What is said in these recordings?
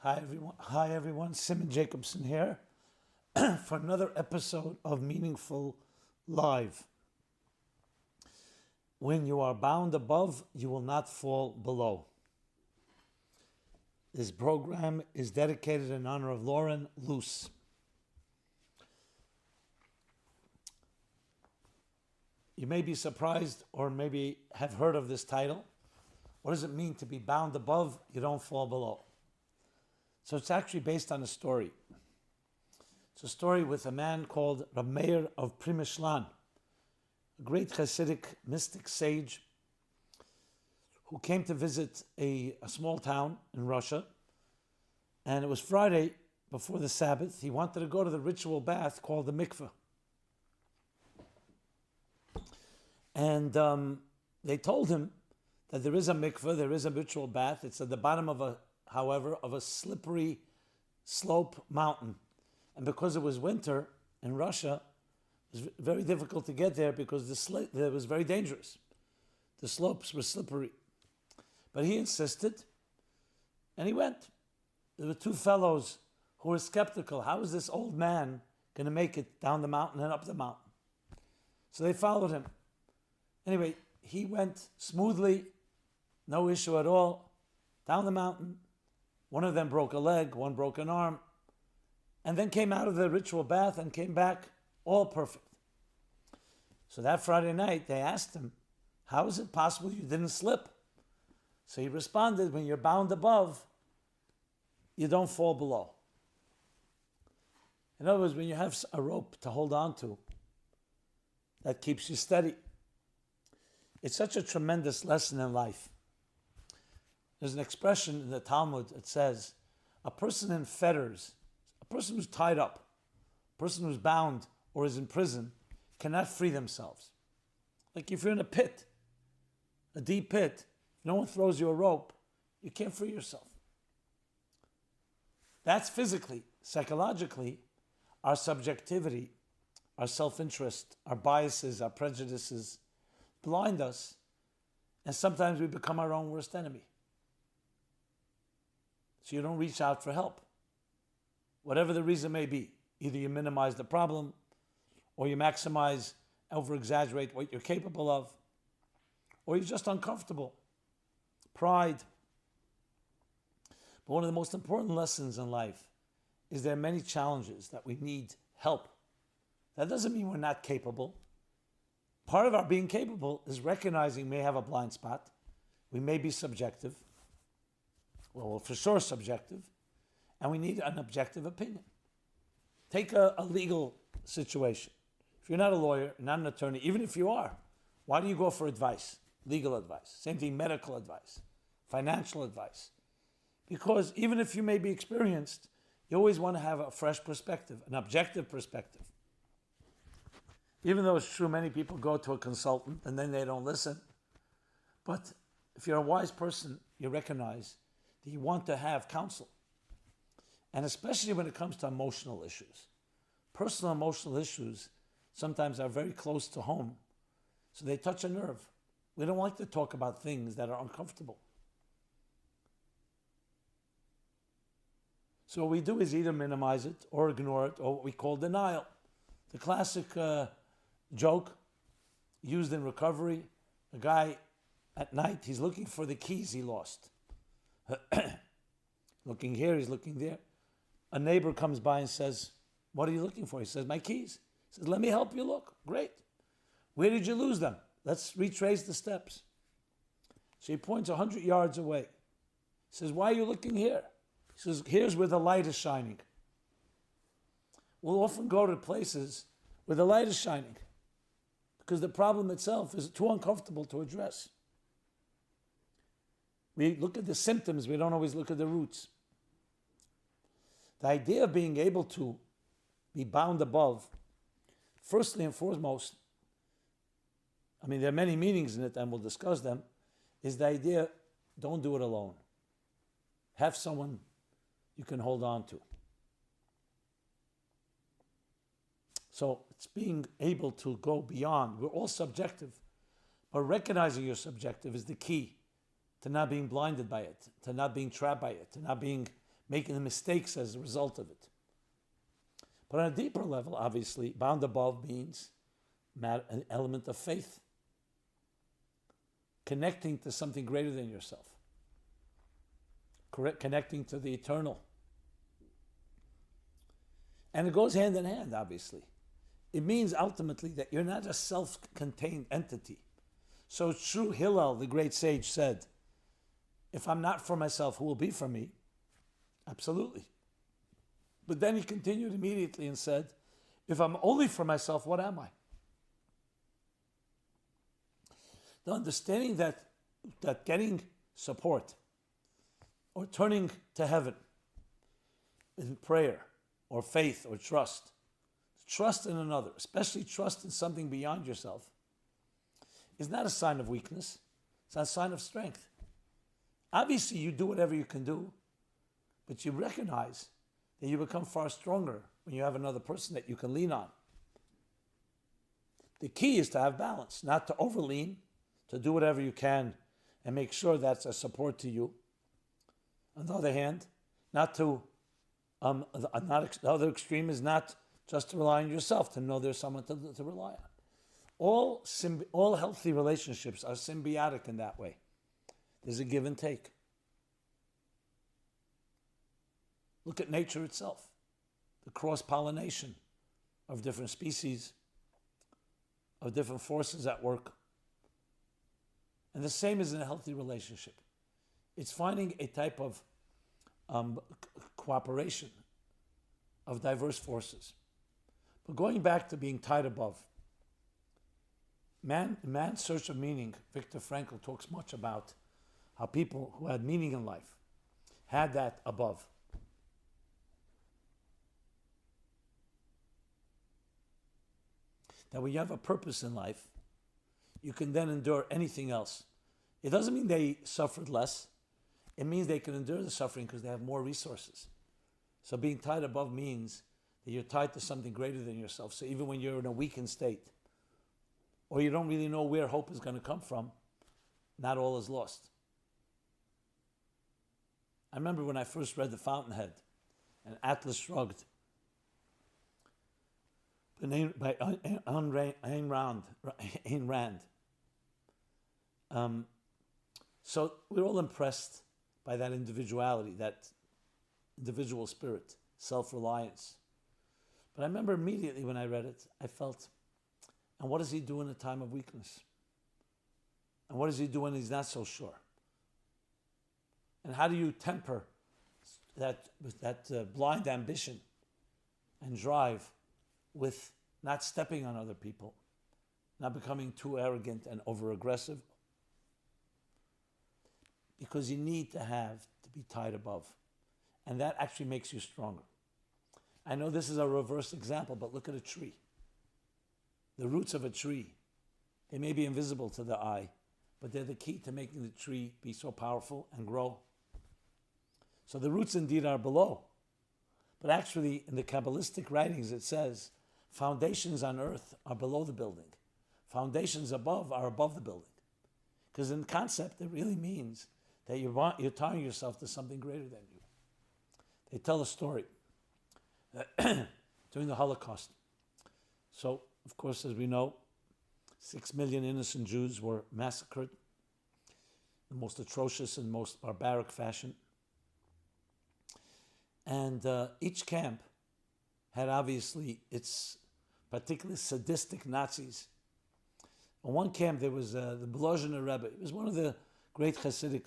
Hi everyone. Simon Jacobson here for another episode of Meaningful Live. When you are bound above, you will not fall below. This program is dedicated in honor of Lauren Luce. You may be surprised or maybe have heard of this title. What does it mean to be bound above, you don't fall below? So it's actually based on a story. It's a story with a man called Rab Meir of Primishlan, a great Hasidic mystic sage who came to visit a small town in Russia. And it was Friday before the Sabbath. He wanted to go to the ritual bath called the mikveh. And they told him that there is a mikveh, there is a ritual bath. It's at the bottom of a slippery slope mountain. And because it was winter in Russia, it was very difficult to get there because it was very dangerous. The slopes were slippery. But he insisted, and he went. There were two fellows who were skeptical. How is this old man going to make it down the mountain and up the mountain? So they followed him. Anyway, he went smoothly, no issue at all, down the mountain. One of them broke a leg, one broke an arm, and then came out of the ritual bath and came back all perfect. So that Friday night, they asked him, how is it possible you didn't slip? So he responded, when you're bound above, you don't fall below. In other words, when you have a rope to hold on to, that keeps you steady. It's such a tremendous lesson in life. There's an expression in the Talmud, it says, a person in fetters, a person who's tied up, a person who's bound or is in prison, cannot free themselves. Like if you're in a pit, a deep pit, if no one throws you a rope, you can't free yourself. That's physically. Psychologically, our subjectivity, our self-interest, our biases, our prejudices blind us, and sometimes we become our own worst enemy. So you don't reach out for help. Whatever the reason may be, either you minimize the problem, or you maximize, over-exaggerate what you're capable of, or you're just uncomfortable. Pride. But one of the most important lessons in life is there are many challenges that we need help. That doesn't mean we're not capable. Part of our being capable is recognizing we may have a blind spot. We may be subjective. Well, for sure subjective. And we need an objective opinion. Take a legal situation. If you're not a lawyer, not an attorney, even if you are, why do you go for advice? Legal advice. Same thing, medical advice, financial advice. Because even if you may be experienced, you always want to have a fresh perspective, an objective perspective. Even though it's true many people go to a consultant and then they don't listen. But if you're a wise person, you recognize that you want to have counsel. And especially when it comes to emotional issues. Personal emotional issues sometimes are very close to home. So they touch a nerve. We don't like to talk about things that are uncomfortable. So what we do is either minimize it or ignore it, or what we call denial. The classic joke used in recovery, a guy at night, he's looking for the keys he lost. Looking here, he's looking there. A neighbor comes by and says, what are you looking for? He says, my keys. He says, let me help you look. Great. Where did you lose them? Let's retrace the steps. So he points 100 yards away. He says, why are you looking here? He says, here's where the light is shining. We'll often go to places where the light is shining, because the problem itself is too uncomfortable to address. We look at the symptoms, we don't always look at the roots. The idea of being able to be bound above, firstly and foremost, there are many meanings in it and we'll discuss them, is the idea, don't do it alone. Have someone you can hold on to. So it's being able to go beyond. We're all subjective, but recognizing you're subjective is the key to not being blinded by it, to not being trapped by it, to not being making the mistakes as a result of it. But on a deeper level, obviously, bound above means an element of faith, connecting to something greater than yourself, connecting to the eternal. And it goes hand in hand, obviously. It means ultimately that you're not a self-contained entity. So it's true, Hillel, the great sage, said, if I'm not for myself, who will be for me? Absolutely. But then he continued immediately and said, if I'm only for myself, what am I? The understanding that getting support or turning to heaven in prayer or faith or trust in another, especially trust in something beyond yourself, is not a sign of weakness. It's a sign of strength. Obviously, you do whatever you can do, but you recognize that you become far stronger when you have another person that you can lean on. The key is to have balance, not to overlean, to do whatever you can and make sure that's a support to you. On the other hand, the other extreme is not just to rely on yourself, to know there's someone to rely on. All healthy relationships are symbiotic in that way. There's a give and take. Look at nature itself, the cross-pollination of different species, of different forces at work. And the same is in a healthy relationship. It's finding a type of cooperation of diverse forces. But going back to being tied above, man's search of meaning, Viktor Frankl talks much about how people who had meaning in life had that above. That when you have a purpose in life, you can then endure anything else. It doesn't mean they suffered less. It means they can endure the suffering because they have more resources. So being tied above means that you're tied to something greater than yourself. So even when you're in a weakened state, or you don't really know where hope is going to come from, not all is lost. I remember when I first read The Fountainhead, and Atlas Shrugged, by Ayn Rand. So we're all impressed by that individuality, that individual spirit, self-reliance. But I remember immediately when I read it, I felt, and what does he do in a time of weakness? And what does he do when he's not so sure? And how do you temper that blind ambition and drive with not stepping on other people, not becoming too arrogant and over-aggressive? Because you need to be tied above. And that actually makes you stronger. I know this is a reverse example, but look at a tree. The roots of a tree, they may be invisible to the eye, but they're the key to making the tree be so powerful and grow. So the roots indeed are below. But actually, in the Kabbalistic writings, it says, foundations on earth are below the building. Foundations above are above the building. Because in concept, it really means that you're tying yourself to something greater than you. They tell a story during the Holocaust. So, of course, as we know, 6 million innocent Jews were massacred in the most atrocious and most barbaric fashion. And each camp had obviously its particularly sadistic Nazis. In one camp, there was the Blozhiner Rebbe. He was one of the great Hasidic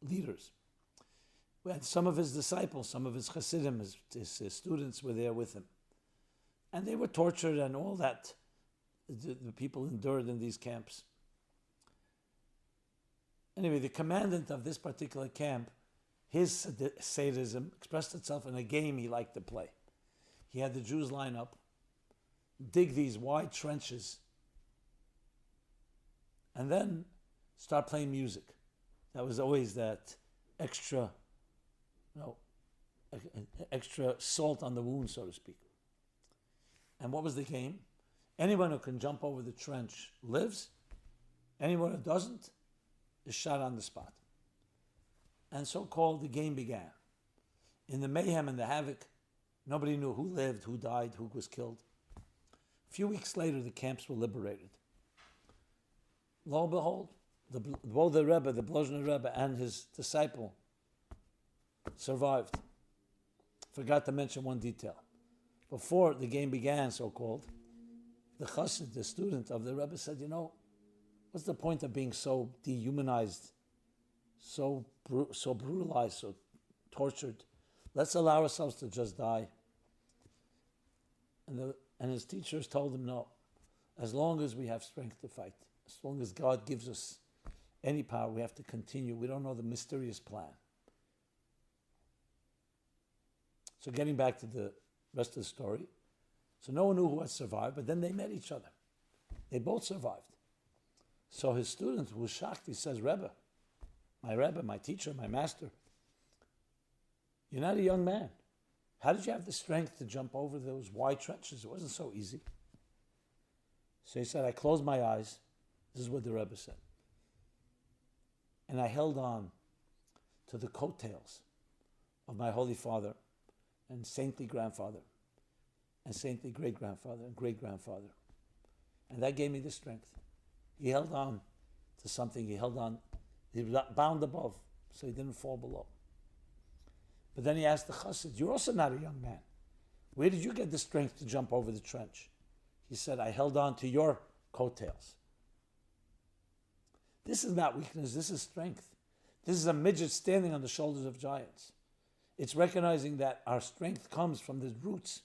leaders. And some of his disciples, some of his Hasidim, his students were there with him. And they were tortured and all that the people endured in these camps. Anyway, the commandant of this particular camp, his sadism expressed itself in a game he liked to play. He had the Jews line up, dig these wide trenches, and then start playing music. That was always that extra salt on the wound, so to speak. And what was the game? Anyone who can jump over the trench lives. Anyone who doesn't is shot on the spot. And so-called the game began. In the mayhem and the havoc, nobody knew who lived, who died, who was killed. A few weeks later, the camps were liberated. Lo and behold, both the Rebbe, the Blozhner Rebbe, and his disciple survived. Forgot to mention one detail. Before the game began, so-called, the chassid, the student of the Rebbe, said, what's the point of being so dehumanized, so brutalized, so tortured? Let's allow ourselves to just die. And his teachers told him, no, as long as we have strength to fight, as long as God gives us any power, we have to continue. We don't know the mysterious plan. So getting back to the rest of the story, so no one knew who had survived, but then they met each other. They both survived. So his student was shocked. He says, Rebbe, my teacher, my master, you're not a young man. How did you have the strength to jump over those wide trenches? It wasn't so easy. So he said, I closed my eyes. This is what the Rebbe said. And I held on to the coattails of my Holy Father and saintly grandfather and saintly great-grandfather and great-grandfather. And that gave me the strength. He held on to something. He was bound above, so he didn't fall below. But then he asked the chassid, you're also not a young man. Where did you get the strength to jump over the trench? He said, I held on to your coattails. This is not weakness, this is strength. This is a midget standing on the shoulders of giants. It's recognizing that our strength comes from the roots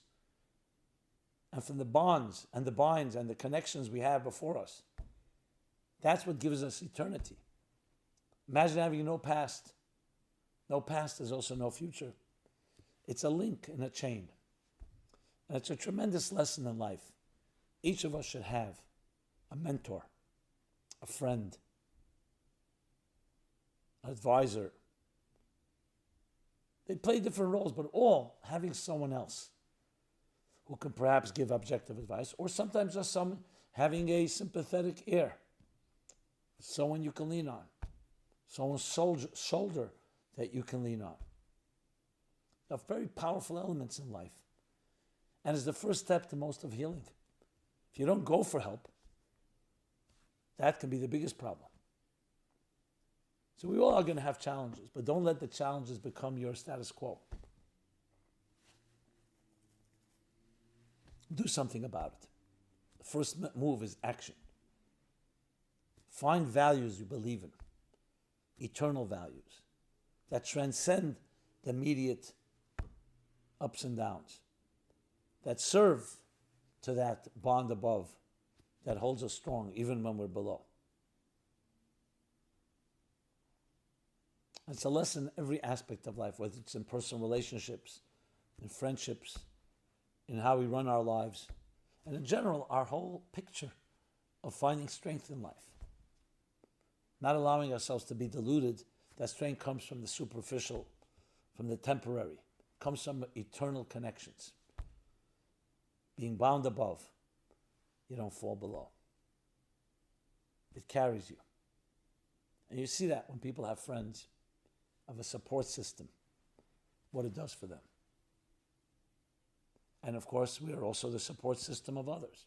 and from the bonds and the binds and the connections we have before us. That's what gives us eternity. Imagine having no past. No past is also no future. It's a link in a chain. And it's a tremendous lesson in life. Each of us should have a mentor, a friend, an advisor. They play different roles, but all having someone else who can perhaps give objective advice, or sometimes just someone having a sympathetic ear, someone you can lean on, someone's shoulder that you can lean on. They're very powerful elements in life. And it's the first step to most of healing. If you don't go for help, that can be the biggest problem. So we all are going to have challenges, but don't let the challenges become your status quo. Do something about it. The first move is action. Find values you believe in, eternal values that transcend the immediate ups and downs, that serve to that bond above that holds us strong even when we're below. It's a lesson in every aspect of life, whether it's in personal relationships, in friendships, in how we run our lives, and in general, our whole picture of finding strength in life. Not allowing ourselves to be deluded. That strength comes from the superficial, from the temporary, comes from eternal connections. Being bound above, you don't fall below. It carries you. And you see that when people have friends, of a support system, what it does for them. And of course, we are also the support system of others.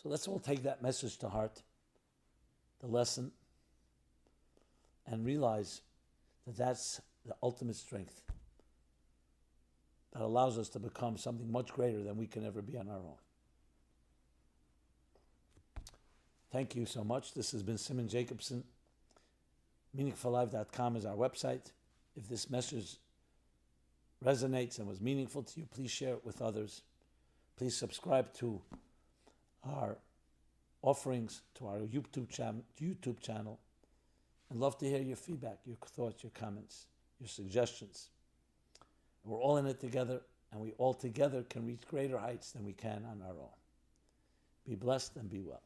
So let's all take that message to heart, the lesson, and realize that that's the ultimate strength that allows us to become something much greater than we can ever be on our own. Thank you so much. This has been Simon Jacobson. MeaningfulLife.com is our website. If this message resonates and was meaningful to you, please share it with others. Please subscribe to our offerings, to our YouTube channel. I'd love to hear your feedback, your thoughts, your comments, your suggestions. We're all in it together, and we all together can reach greater heights than we can on our own. Be blessed and be well.